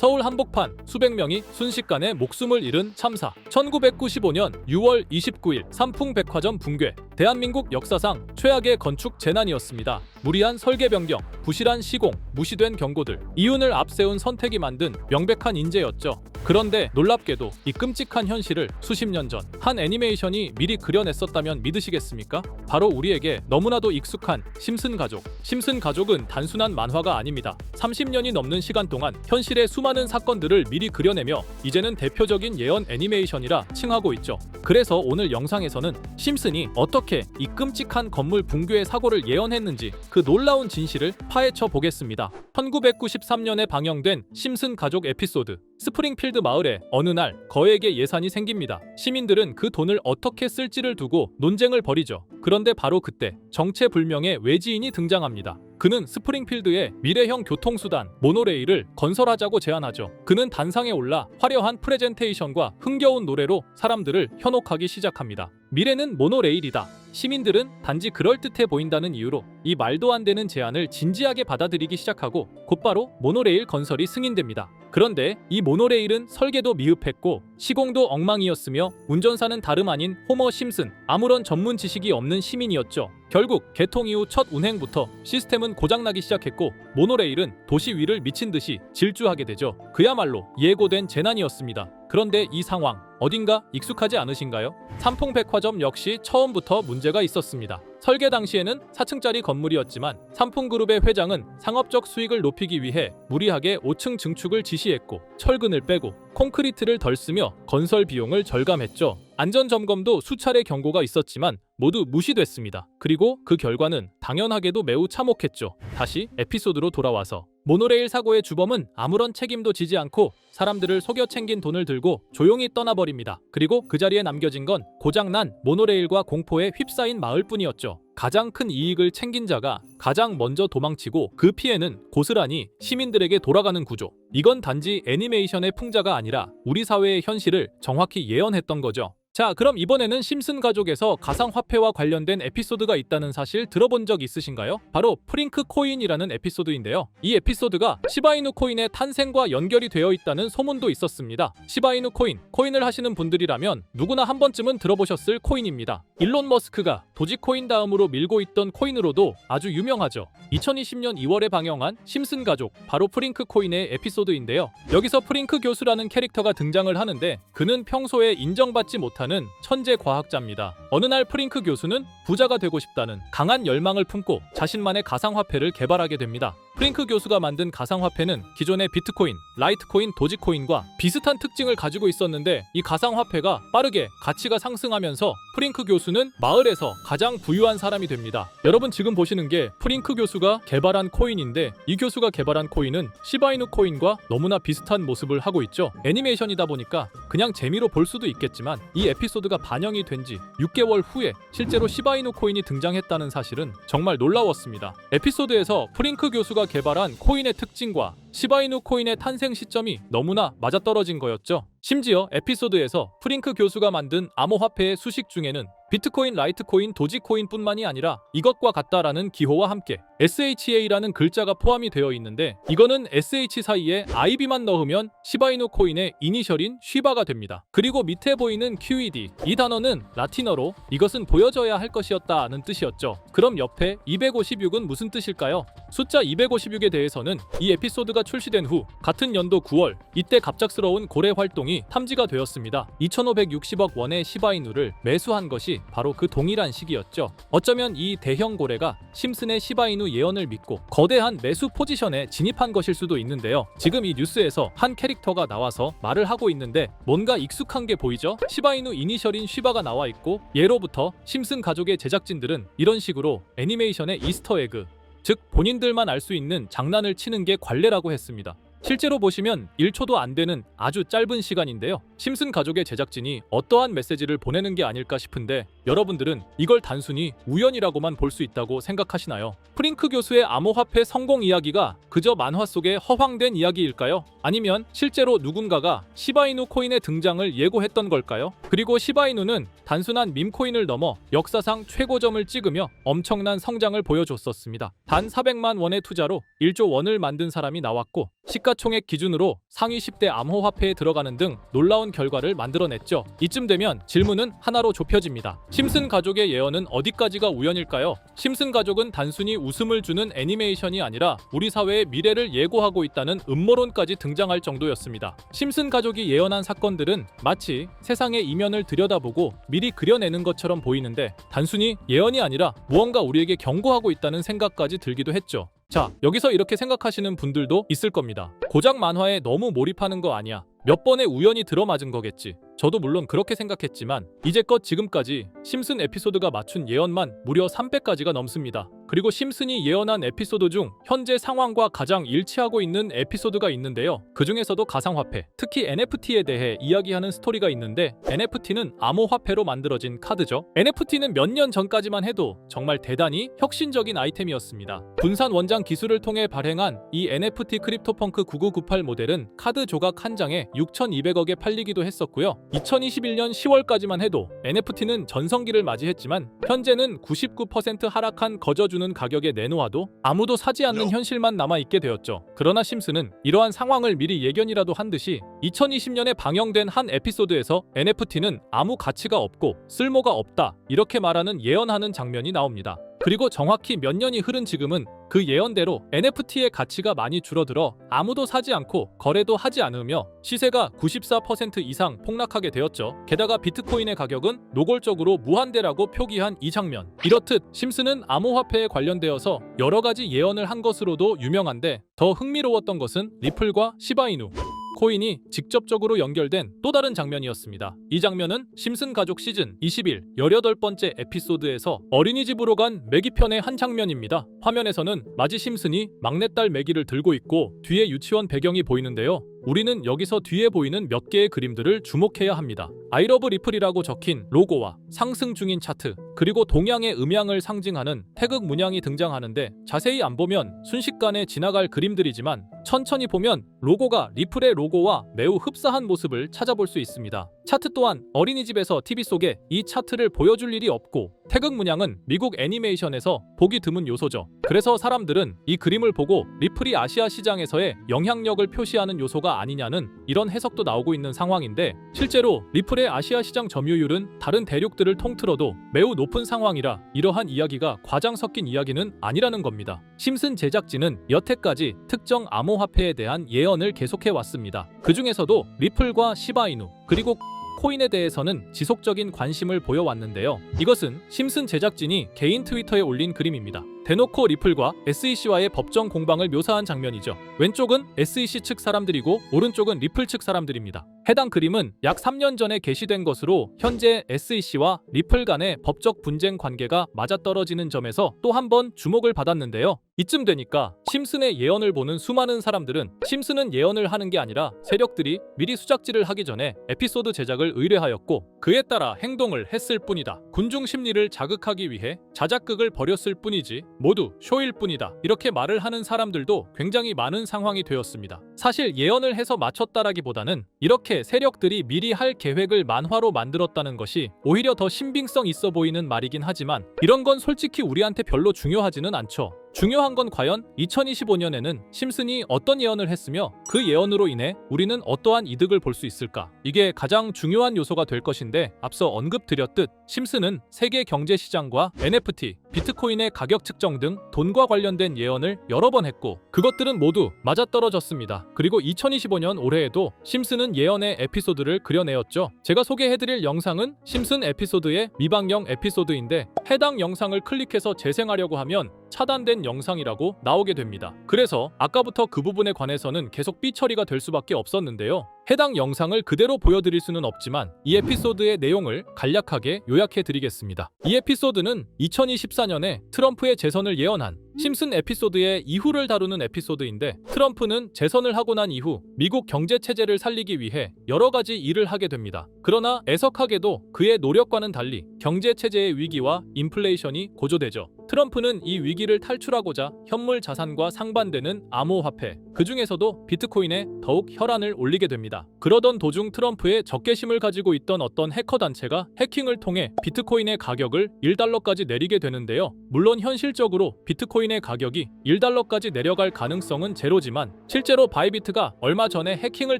서울 한복판 수백 명이 순식간에 목숨을 잃은 참사. 1995년 6월 29일 삼풍백화점 붕괴. 대한민국 역사상 최악의 건축 재난이었습니다. 무리한 설계 변경, 부실한 시공, 무시된 경고들, 이윤을 앞세운 선택이 만든 명백한 인재였죠. 그런데 놀랍게도 이 끔찍한 현실을 수십 년 전 한 애니메이션이 미리 그려냈었다면 믿으시겠습니까? 바로 우리에게 너무나도 익숙한 심슨 가족. 심슨 가족은 단순한 만화가 아닙니다. 30년이 넘는 시간 동안 현실의 수많은 사건들을 미리 그려내며 이제는 대표적인 예언 애니메이션이라 칭하고 있죠. 그래서 오늘 영상에서는 심슨이 어떻게 이 끔찍한 건물 붕괴의 사고를 예언했는지 그 놀라운 진실을 파헤쳐 보겠습니다. 1993년에 방영된 심슨 가족 에피소드. 스프링필드 마을에 어느 날 거액의 예산이 생깁니다. 시민들은 그 돈을 어떻게 쓸지를 두고 논쟁을 벌이죠. 그런데 바로 그때 정체불명의 외지인이 등장합니다. 그는 스프링필드의 미래형 교통수단 모노레일을 건설하자고 제안하죠. 그는 단상에 올라 화려한 프레젠테이션과 흥겨운 노래로 사람들을 현혹하기 시작합니다. 미래는 모노레일이다. 시민들은 단지 그럴듯해 보인다는 이유로 이 말도 안 되는 제안을 진지하게 받아들이기 시작하고 곧바로 모노레일 건설이 승인됩니다. 그런데 이 모노레일은 설계도 미흡했고 시공도 엉망이었으며 운전사는 다름 아닌 호머 심슨, 아무런 전문 지식이 없는 시민이었죠. 결국 개통 이후 첫 운행부터 시스템은 고장나기 시작했고 모노레일은 도시 위를 미친 듯이 질주하게 되죠. 그야말로 예고된 재난이었습니다. 그런데 이 상황 어딘가 익숙하지 않으신가요? 삼풍백화점 역시 처음부터 문제가 있었습니다. 설계 당시에는 4층짜리 건물이었지만 삼풍그룹의 회장은 상업적 수익을 높이기 위해 무리하게 5층 증축을 지시했고 철근을 빼고 콘크리트를 덜 쓰며 건설 비용을 절감했죠. 안전점검도 수차례 경고가 있었지만 모두 무시됐습니다. 그리고 그 결과는 당연하게도 매우 참혹했죠. 다시 에피소드로 돌아와서 모노레일 사고의 주범은 아무런 책임도 지지 않고 사람들을 속여 챙긴 돈을 들고 조용히 떠나버립니다. 그리고 그 자리에 남겨진 건 고장난 모노레일과 공포에 휩싸인 마을뿐이었죠. 가장 큰 이익을 챙긴 자가 가장 먼저 도망치고 그 피해는 고스란히 시민들에게 돌아가는 구조. 이건 단지 애니메이션의 풍자가 아니라 우리 사회의 현실을 정확히 예언했던 거죠. 자, 그럼 이번에는 심슨 가족에서 가상화폐와 관련된 에피소드가 있다는 사실 들어본 적 있으신가요? 바로 프링크 코인이라는 에피소드인데요. 이 에피소드가 시바이누 코인의 탄생과 연결이 되어 있다는 소문도 있었습니다. 시바이누 코인을 하시는 분들이라면 누구나 한 번쯤은 들어보셨을 코인입니다. 일론 머스크가 도지코인 다음으로 밀고 있던 코인으로도 아주 유명하죠. 2020년 2월에 방영한 심슨 가족, 바로 프링크 코인의 에피소드인데요. 여기서 프링크 교수라는 캐릭터가 등장을 하는데 그는 평소에 인정받지 못하는 천재 과학자입니다. 어느 날 프링크 교수는 부자가 되고 싶다는 강한 열망을 품고 자신만의 가상화폐를 개발하게 됩니다. 프링크 교수가 만든 가상화폐는 기존의 비트코인, 라이트코인, 도지코인과 비슷한 특징을 가지고 있었는데 이 가상화폐가 빠르게 가치가 상승하면서 프링크 교수는 마을에서 가장 부유한 사람이 됩니다. 여러분 지금 보시는 게 프링크 교수가 개발한 코인인데 이 교수가 개발한 코인은 시바이누 코인과 너무나 비슷한 모습을 하고 있죠. 애니메이션이다 보니까 그냥 재미로 볼 수도 있겠지만 이 에피소드가 반영이 된 지 6개월 후에 실제로 시바이누 코인이 등장했다는 사실은 정말 놀라웠습니다. 에피소드에서 프링크 교수가 개발한 코인의 특징과 시바이누 코인의 탄생 시점이 너무나 맞아떨어진 거였죠. 심지어 에피소드에서 프링크 교수가 만든 암호화폐의 수식 중에는 비트코인, 라이트코인, 도지코인뿐만이 아니라 이것과 같다라는 기호와 함께 SHA라는 글자가 포함이 되어 있는데 이거는 SH 사이에 IB만 넣으면 시바이누 코인의 이니셜인 쉬바가 됩니다. 그리고 밑에 보이는 QED, 이 단어는 라틴어로 이것은 보여져야 할 것이었다는 뜻이었죠. 그럼 옆에 256은 무슨 뜻일까요? 숫자 256에 대해서는 이 에피소드가 출시된 후 같은 연도 9월 이때 갑작스러운 고래 활동이 탐지가 되었습니다. 2,560억 원의 시바이누를 매수한 것이 바로 그 동일한 시기였죠. 어쩌면 이 대형 고래가 심슨의 시바이누 예언을 믿고 거대한 매수 포지션에 진입한 것일 수도 있는데요. 지금 이 뉴스에서 한 캐릭터가 나와서 말을 하고 있는데 뭔가 익숙한 게 보이죠? 시바이누 이니셜인 쉬바가 나와 있고 예로부터 심슨 가족의 제작진들은 이런 식으로 애니메이션의 이스터에그, 즉 본인들만 알 수 있는 장난을 치는 게 관례라고 했습니다. 실제로 보시면 1초도 안 되는 아주 짧은 시간인데요. 심슨 가족의 제작진이 어떠한 메시지를 보내는 게 아닐까 싶은데 여러분들은 이걸 단순히 우연이라고만 볼 수 있다고 생각하시나요? 프링크 교수의 암호화폐 성공 이야기가 그저 만화 속의 허황된 이야기일까요? 아니면 실제로 누군가가 시바이누 코인의 등장을 예고했던 걸까요? 그리고 시바이누는 단순한 밈코인을 넘어 역사상 최고점을 찍으며 엄청난 성장을 보여줬었습니다. 단 400만 원의 투자로 1조 원을 만든 사람이 나왔고 시가총액 기준으로 상위 10대 암호화폐에 들어가는 등 놀라운 결과를 만들어냈죠. 이쯤 되면 질문은 하나로 좁혀집니다. 심슨 가족의 예언은 어디까지가 우연일까요? 심슨 가족은 단순히 웃음을 주는 애니메이션이 아니라 우리 사회의 미래를 예고하고 있다는 음모론까지 등장할 정도였습니다. 심슨 가족이 예언한 사건들은 마치 세상의 이면을 들여다보고 미리 그려내는 것처럼 보이는데 단순히 예언이 아니라 무언가 우리에게 경고하고 있다는 생각까지 들기도 했죠. 자, 여기서 이렇게 생각하시는 분들도 있을 겁니다. 고작 만화에 너무 몰입하는 거 아니야? 몇 번의 우연이 들어맞은 거겠지. 저도 물론 그렇게 생각했지만 이제껏 지금까지 심슨 에피소드가 맞춘 예언만 무려 300가지가 넘습니다. 그리고 심슨이 예언한 에피소드 중 현재 상황과 가장 일치하고 있는 에피소드가 있는데요. 그 중에서도 가상화폐, 특히 NFT에 대해 이야기하는 스토리가 있는데 NFT는 암호화폐로 만들어진 카드죠. NFT는 몇 년 전까지만 해도 정말 대단히 혁신적인 아이템이었습니다. 분산 원장 기술을 통해 발행한 이 NFT 크립토펑크 9998 모델은 카드 조각 한 장에 6,200억에 팔리기도 했었고요. 2021년 10월까지만 해도 NFT는 전성기를 맞이했지만 현재는 99% 하락한 거저주는 가격에 내놓아도 아무도 사지 않는 현실만 남아있게 되었죠. 그러나 심슨은 이러한 상황을 미리 예견이라도 한 듯이 2020년에 방영된 한 에피소드에서 NFT는 아무 가치가 없고 쓸모가 없다 이렇게 말하는 예언하는 장면이 나옵니다. 그리고 정확히 몇 년이 흐른 지금은 그 예언대로 NFT의 가치가 많이 줄어들어 아무도 사지 않고 거래도 하지 않으며 시세가 94% 이상 폭락하게 되었죠. 게다가 비트코인의 가격은 노골적으로 무한대라고 표기한 이 장면. 이렇듯 심슨은 암호화폐에 관련되어서 여러 가지 예언을 한 것으로도 유명한데 더 흥미로웠던 것은 리플과 시바이누 코인이 직접적으로 연결된 또 다른 장면이었습니다. 이 장면은 심슨 가족 시즌 21 18번째 에피소드에서 어린이집으로 간 매기 편의 한 장면입니다. 화면에서는 마지 심슨이 막내딸 매기를 들고 있고 뒤에 유치원 배경이 보이는데요. 우리는 여기서 뒤에 보이는 몇 개의 그림들을 주목해야 합니다. I love 리플이라고 적힌 로고와 상승 중인 차트, 그리고 동양의 음양을 상징하는 태극 문양이 등장하는데 자세히 안 보면 순식간에 지나갈 그림들이지만 천천히 보면 로고가 리플의 로고와 매우 흡사한 모습을 찾아볼 수 있습니다. 차트 또한 어린이집에서 TV 속에 이 차트를 보여줄 일이 없고 태극 문양은 미국 애니메이션에서 보기 드문 요소죠. 그래서 사람들은 이 그림을 보고 리플이 아시아 시장에서의 영향력을 표시하는 요소가 아니냐는 이런 해석도 나오고 있는 상황인데 실제로 리플의 아시아 시장 점유율은 다른 대륙들을 통틀어도 매우 높은 상황이라 이러한 이야기가 과장 섞인 이야기는 아니라는 겁니다. 심슨 제작진은 여태까지 특정 암호화폐에 대한 예언을 계속해 왔습니다. 그 중에서도 리플과 시바이누 그리고 코인에 대해서는 지속적인 관심을 보여왔는데요. 이것은 심슨 제작진이 개인 트위터에 올린 그림입니다. 대놓고 리플과 SEC와의 법정 공방을 묘사한 장면이죠. 왼쪽은 SEC 측 사람들이고 오른쪽은 리플 측 사람들입니다. 해당 그림은 약 3년 전에 게시된 것으로 현재 SEC와 리플 간의 법적 분쟁 관계가 맞아떨어지는 점에서 또 한 번 주목을 받았는데요. 이쯤 되니까 심슨의 예언을 보는 수많은 사람들은 심슨은 예언을 하는 게 아니라 세력들이 미리 수작질을 하기 전에 에피소드 제작을 의뢰하였고 그에 따라 행동을 했을 뿐이다. 군중 심리를 자극하기 위해 자작극을 벌였을 뿐이지 모두 쇼일 뿐이다. 이렇게 말을 하는 사람들도 굉장히 많은 상황이 되었습니다. 사실 예언을 해서 맞췄다라기보다는 이렇게 세력들이 미리 할 계획을 만화로 만들었다는 것이 오히려 더 신빙성 있어 보이는 말이긴 하지만 이런 건 솔직히 우리한테 별로 중요하지는 않죠. 중요한 건 과연 2025년에는 심슨이 어떤 예언을 했으며 그 예언으로 인해 우리는 어떠한 이득을 볼 수 있을까? 이게 가장 중요한 요소가 될 것인데 앞서 언급드렸듯 심슨은 세계 경제 시장과 NFT, 비트코인의 가격 측정 등 돈과 관련된 예언을 여러 번 했고 그것들은 모두 맞아떨어졌습니다. 그리고 2025년 올해에도 심슨은 예언의 에피소드를 그려내었죠. 제가 소개해드릴 영상은 심슨 에피소드의 미방영 에피소드인데 해당 영상을 클릭해서 재생하려고 하면 차단된 영상이라고 나오게 됩니다. 그래서 아까부터 그 부분에 관해서는 계속 삐처리가 될 수밖에 없었는데요. 해당 영상을 그대로 보여드릴 수는 없지만 이 에피소드의 내용을 간략하게 요약해 드리겠습니다. 이 에피소드는 2024년에 트럼프의 재선을 예언한 심슨 에피소드의 이후를 다루는 에피소드인데, 트럼프는 재선을 하고 난 이후 미국 경제 체제를 살리기 위해 여러 가지 일을 하게 됩니다. 그러나 애석하게도 그의 노력과는 달리 경제 체제의 위기와 인플레이션이 고조되죠. 트럼프는 이 위기를 탈출하고자 현물 자산과 상반되는 암호화폐, 그 중에서도 비트코인에 더욱 혈안을 올리게 됩니다. 그러던 도중 트럼프의 적개심을 가지고 있던 어떤 해커 단체가 해킹을 통해 비트코인의 가격을 1달러까지 내리게 되는데요. 물론 현실적으로 비트코인의 가격이 1달러까지 내려갈 가능성은 제로지만, 실제로 바이비트가 얼마 전에 해킹을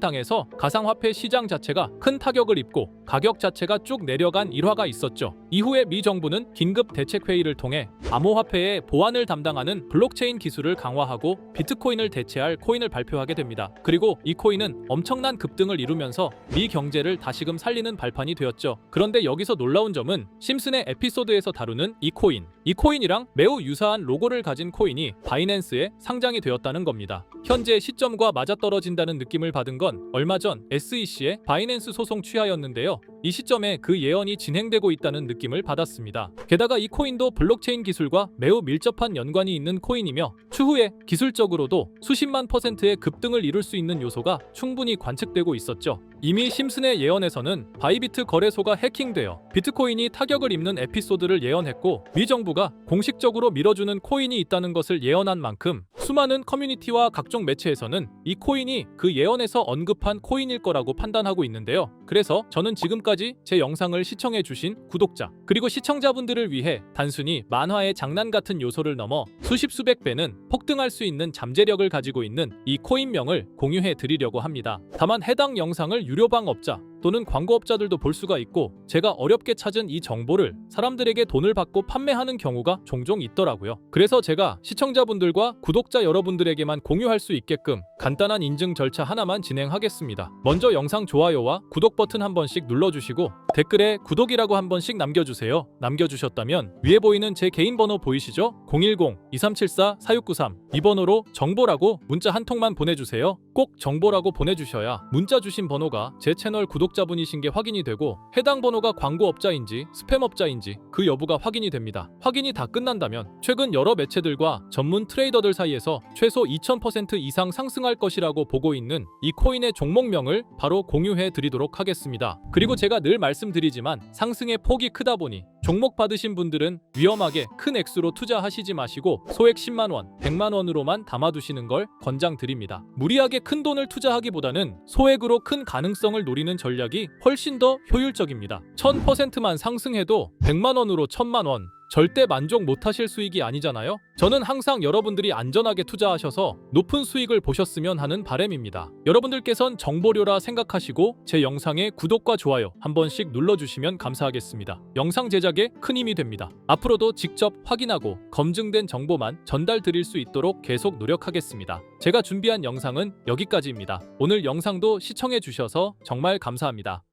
당해서 가상화폐 시장 자체가 큰 타격을 입고 가격 자체가 쭉 내려간 일화가 있었죠. 이후에 미 정부는 긴급 대책회의를 통해 암호화폐의 보안을 담당하는 블록체인 기술을 강화하고 비트코인을 대체할 코인을 발표하게 됩니다. 그리고 이 코인은 엄청난 급등을 이루면서 미 경제를 다시금 살리는 발판이 되었죠. 그런데 여기서 놀라운 점은 심슨의 에피소드에서 다루는 이 코인이랑 매우 유사한 로고를 가진 코인이 바이낸스에 상장이 되었다는 겁니다. 현재 시점과 맞아떨어진다는 느낌을 받은 건 얼마 전 SEC의 바이낸스 소송 취하였는데요. 이 시점에 그 예언이 진행되고 있다는 느낌을 받았습니다. 게다가 이 코인도 블록체인 기술과 매우 밀접한 연관이 있는 코인이며, 추후에 기술적으로도 수십만 %의 급등을 이룰 수 있는 요소가 충분히 관측되고 있었죠. 이미 심슨의 예언에서는 바이비트 거래소가 해킹되어 비트코인이 타격을 입는 에피소드를 예언했고, 미 정부가 공식적으로 밀어주는 코인이 있다는 것을 예언한 만큼 수많은 커뮤니티와 각종 매체에서는 이 코인이 그 예언에서 언급한 코인일 거라고 판단하고 있는데요. 그래서 저는 지금까지 제 영상을 시청해주신 구독자 그리고 시청자분들을 위해 단순히 만화의 장난 같은 요소를 넘어 수십 수백 배는 폭등할 수 있는 잠재력을 가지고 있는 이 코인명을 공유해 드리려고 합니다. 다만 해당 영상을 유료방업자 또는 광고업자들도 볼 수가 있고, 제가 어렵게 찾은 이 정보를 사람들에게 돈을 받고 판매하는 경우가 종종 있더라고요. 그래서 제가 시청자분들과 구독자 여러분들에게만 공유할 수 있게끔 간단한 인증 절차 하나만 진행하겠습니다. 먼저 영상 좋아요와 구독 버튼 한 번씩 눌러주시고 댓글에 구독이라고 한 번씩 남겨주세요. 남겨주셨다면 위에 보이는 제 개인 번호 보이시죠? 010-2374-4693 이 번호로 정보라고 문자 한 통만 보내주세요. 꼭 정보라고 보내주셔야 문자 주신 번호가 제 채널 구독자분이신 게 확인이 되고, 해당 번호가 광고업자인지 스팸업자인지 그 여부가 확인이 됩니다. 확인이 다 끝난다면 최근 여러 매체들과 전문 트레이더들 사이에서 최소 2000% 이상 상승할 것이라고 보고 있는 이 코인의 종목명을 바로 공유해 드리도록 하겠습니다. 그리고 제가 늘 말씀드리지만 상승의 폭이 크다 보니 종목 받으신 분들은 위험하게 큰 액수로 투자하시지 마시고 소액 10만원, 100만원으로만 담아두시는 걸 권장드립니다. 무리하게 큰 돈을 투자하기보다는 소액으로 큰 가능성을 노리는 전략이 훨씬 더 효율적입니다. 1000%만 상승해도 100만원으로 1000만원, 절대 만족 못하실 수익이 아니잖아요. 저는 항상 여러분들이 안전하게 투자하셔서 높은 수익을 보셨으면 하는 바람입니다. 여러분들께선 정보료라 생각하시고 제 영상에 구독과 좋아요 한 번씩 눌러주시면 감사하겠습니다. 영상 제작에 큰 힘이 됩니다. 앞으로도 직접 확인하고 검증된 정보만 전달 드릴 수 있도록 계속 노력하겠습니다. 제가 준비한 영상은 여기까지입니다. 오늘 영상도 시청해 주셔서 정말 감사합니다.